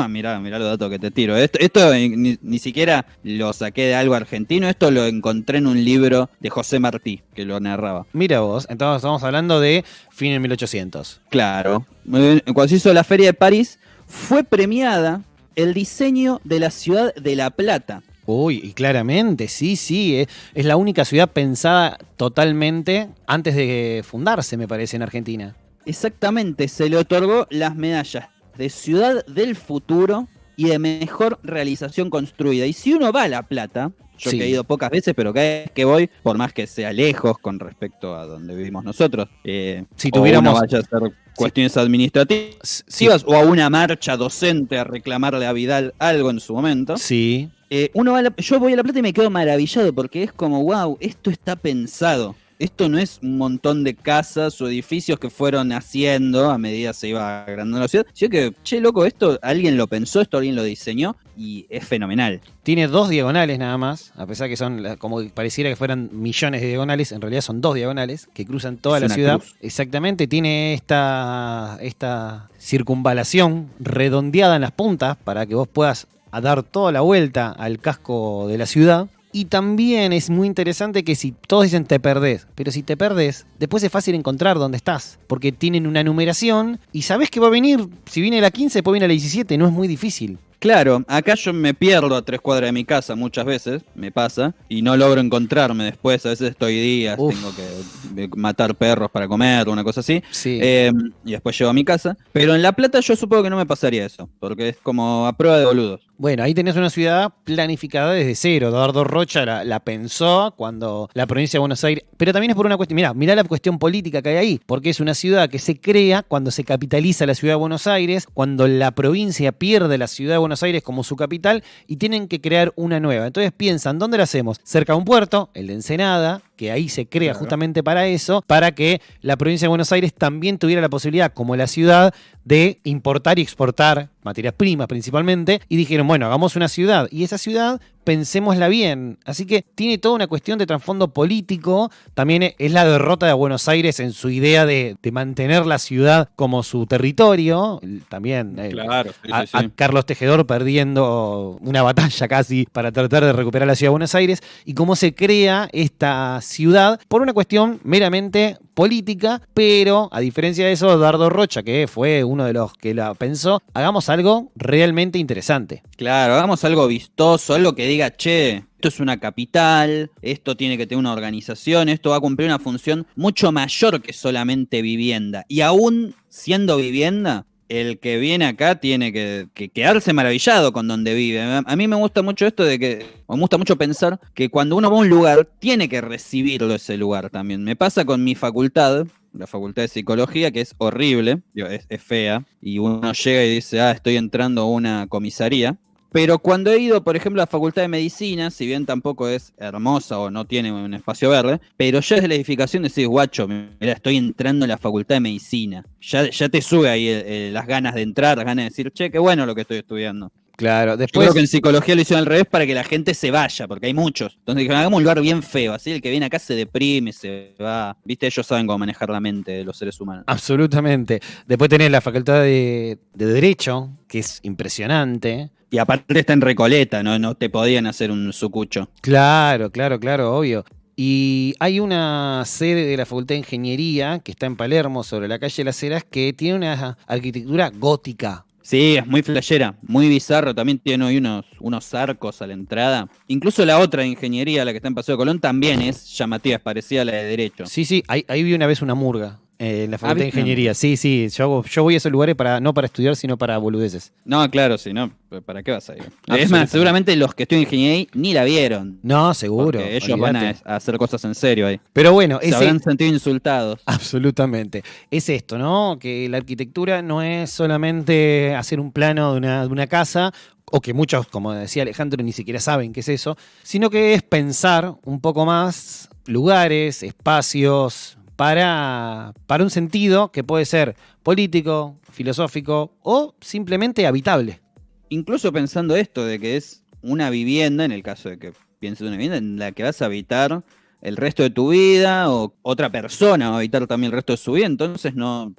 mirá los datos que te tiro. Esto ni siquiera lo saqué de algo argentino, esto lo encontré en un libro de José Martí, que lo narraba. Mira vos, entonces estamos hablando de fin de 1800. Claro. Cuando se hizo la feria de París, fue premiada el diseño de la ciudad de La Plata. Uy, y claramente, sí, es la única ciudad pensada totalmente antes de fundarse, me parece, en Argentina. Exactamente, se le otorgó las medallas de Ciudad del Futuro y de Mejor Realización Construida. Y si uno va a La Plata, yo Sí. que he ido pocas veces, pero cada vez que voy, por más que sea lejos con respecto a donde vivimos nosotros, Si tuviéramos- o uno vaya a hacer cuestiones administrativas, Sí. o a una marcha docente a reclamarle a Vidal algo en su momento, Sí. yo voy a La Plata y me quedo maravillado porque es como, wow, esto está pensado. Esto no es un montón de casas o edificios que fueron haciendo a medida que se iba agrandando la ciudad, sino que, loco, esto alguien lo pensó, esto alguien lo diseñó y es fenomenal. Tiene 2 diagonales nada más, a pesar que son como que pareciera que fueran millones de diagonales, en realidad son 2 diagonales que cruzan toda Es la una ciudad. cruz. Exactamente, tiene esta circunvalación redondeada en las puntas para que vos puedas dar toda la vuelta al casco de la ciudad. Y también es muy interesante que si todos dicen te perdés, pero si te perdés, después es fácil encontrar dónde estás, porque tienen una numeración y sabés que va a venir, si viene la 15, después viene la 17, no es muy difícil. Claro, acá yo me pierdo a 3 cuadras de mi casa muchas veces, me pasa, y no logro encontrarme después, a veces estoy días, Uf. tengo que matar perros para comer, una cosa así, Sí. y después llego a mi casa, pero en La Plata yo supongo que no me pasaría eso, porque es como a prueba de boludos. Bueno, ahí tenés una ciudad planificada desde cero. Eduardo Rocha la pensó cuando la provincia de Buenos Aires. Pero también es por una cuestión. Mirá la cuestión política que hay ahí. Porque es una ciudad que se crea cuando se capitaliza la ciudad de Buenos Aires, cuando la provincia pierde la ciudad de Buenos Aires como su capital y tienen que crear una nueva. Entonces piensan, ¿dónde la hacemos? Cerca de un puerto, el de Ensenada, que ahí se crea Claro. justamente para eso, para que la provincia de Buenos Aires también tuviera la posibilidad, como la ciudad, de importar y exportar materias primas principalmente, y dijeron, bueno, hagamos una ciudad, y esa ciudad pensémosla bien. Así que tiene toda una cuestión de trasfondo político, también es la derrota de Buenos Aires en su idea de mantener la ciudad como su territorio, también Claro, sí, a, sí, sí. a Carlos Tejedor perdiendo una batalla casi para tratar de recuperar la ciudad de Buenos Aires, y cómo se crea esta ciudad por una cuestión meramente política, pero a diferencia de eso, Eduardo Rocha, que fue uno de los que la pensó, hagamos algo realmente interesante. Claro, hagamos algo vistoso, algo que diga, che, esto es una capital, esto tiene que tener una organización, esto va a cumplir una función mucho mayor que solamente vivienda. Y aún siendo vivienda, el que viene acá tiene que quedarse maravillado con donde vive. A mí me gusta mucho esto me gusta mucho pensar que cuando uno va a un lugar, tiene que recibirlo ese lugar también. Me pasa con mi facultad, la facultad de psicología, que es horrible, es fea, y uno llega y dice, estoy entrando a una comisaría. Pero cuando he ido, por ejemplo, a la Facultad de Medicina, si bien tampoco es hermosa o no tiene un espacio verde, pero ya desde la edificación decís, guacho, mira, estoy entrando a la Facultad de Medicina. Ya te sube ahí las ganas de entrar, las ganas de decir, che, qué bueno lo que estoy estudiando. Claro, Yo después... creo que en psicología lo hicieron al revés para que la gente se vaya, porque hay muchos. Entonces dijeron, hagamos un lugar bien feo, así el que viene acá se deprime, se va. Viste, ellos saben cómo manejar la mente de los seres humanos. Absolutamente. Después tenés la facultad de Derecho, que es impresionante. Y aparte está en Recoleta, no te podían hacer un sucucho. Claro, obvio. Y hay una sede de la Facultad de Ingeniería que está en Palermo, sobre la calle Las Heras, que tiene una arquitectura gótica. Sí, es muy flashera, muy bizarro. También tiene hoy unos arcos a la entrada. Incluso la otra de ingeniería, la que está en Paseo de Colón, también es llamativa, es parecida a la de Derecho. Sí, ahí vi una vez una murga en la Facultad de ¿viste? Ingeniería. Sí, yo voy a esos lugares no para estudiar, sino para boludeces. No, claro, sí, no. ¿Para qué vas a ir? Es Absolutamente. más, seguramente los que estudian ingeniería ni la vieron. No, seguro. Porque ellos van a hacer cosas en serio ahí. Pero bueno, Se habrán sentido insultados. Absolutamente. Es esto, ¿no? Que la arquitectura no es solamente hacer un plano de una casa, o que muchos, como decía Alejandro, ni siquiera saben qué es eso, sino que es pensar un poco más lugares, espacios, para un sentido que puede ser político, filosófico o simplemente habitable. Incluso pensando esto de que es una vivienda, en el caso de que pienses en una vivienda en la que vas a habitar el resto de tu vida, o otra persona va a habitar también el resto de su vida, entonces no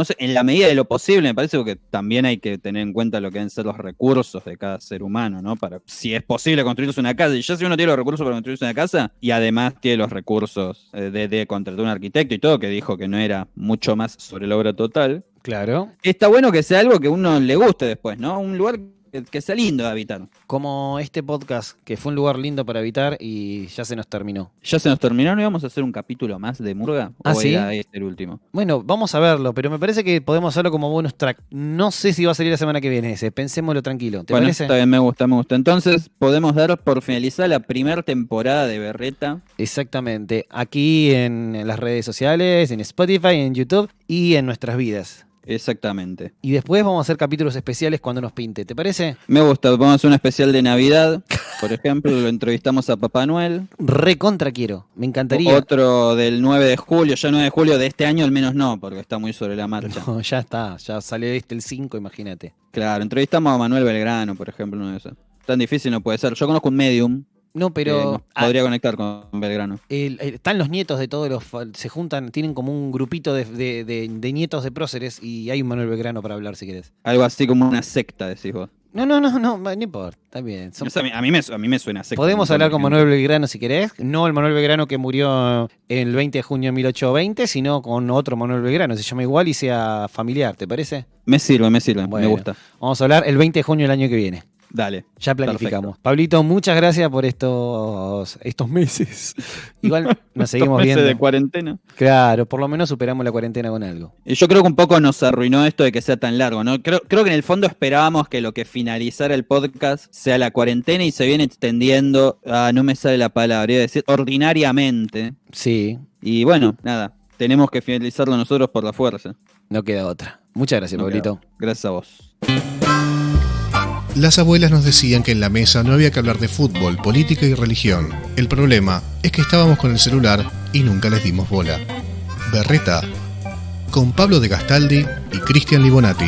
sé, en la medida de lo posible, me parece que también hay que tener en cuenta lo que deben ser los recursos de cada ser humano, ¿no? Para, si es posible construirse una casa, y ya si uno tiene los recursos para construirse una casa, y además tiene los recursos de contratar un arquitecto y todo, que dijo que no era mucho más sobre la obra total. Claro. Está bueno que sea algo que a uno le guste después, ¿no? Un lugar que sea lindo de habitar. Como este podcast, que fue un lugar lindo para habitar y ya se nos terminó. Ya se nos terminó, ¿no íbamos a hacer un capítulo más de Murga? ¿O ¿sí? era este el último? Bueno, vamos a verlo, pero me parece que podemos hacerlo como bonus track. No sé si va a salir la semana que viene ese, pensémoslo tranquilo. ¿Te parece? Está bien, me gusta. Entonces, podemos dar por finalizada la primera temporada de Berreta. Exactamente. Aquí en las redes sociales, en Spotify, en YouTube y en nuestras vidas. Exactamente. Y después vamos a hacer capítulos especiales cuando nos pinte, ¿te parece? Me gusta, vamos a hacer un especial de Navidad, por ejemplo, lo entrevistamos a Papá Noel. Recontra quiero, me encantaría. Otro del 9 de julio, ya 9 de julio de este año al menos no, porque está muy sobre la marcha. No, ya está, ya sale el 5, imagínate. Claro, entrevistamos a Manuel Belgrano, por ejemplo, uno de esos. Tan difícil no puede ser. Yo conozco un medium. No, pero podría conectar con Belgrano. Están los nietos de todos se juntan, tienen como un grupito de nietos de próceres y hay un Manuel Belgrano para hablar si querés. Algo así como una secta, decís vos. No importa, está bien. O sea, a mí me suena seco. Podemos hablar con Manuel Belgrano si querés. No el Manuel Belgrano que murió el 20 de junio de 1820, sino con otro Manuel Belgrano. Se llama igual y sea familiar, ¿te parece? Me sirve, Bueno, me gusta. Vamos a hablar el 20 de junio del año que viene. Dale. Ya planificamos. Perfecto. Pablito, muchas gracias por estos meses. Igual nos seguimos Estos meses viendo. de cuarentena. Claro, por lo menos superamos la cuarentena con algo. Y yo creo que un poco nos arruinó esto de que sea tan largo, ¿no? Creo que en el fondo esperábamos que lo que finalizara el podcast sea la cuarentena y se viene extendiendo, no me sale la palabra, iba a decir ordinariamente. Sí, Y bueno, nada, tenemos que finalizarlo nosotros por la fuerza. no queda otra. Muchas gracias, No Pablito. queda. Gracias a vos. Las abuelas nos decían que en la mesa no había que hablar de fútbol, política y religión. El problema es que estábamos con el celular y nunca les dimos bola. Berreta, con Pablo de Gastaldi y Cristian Libonati.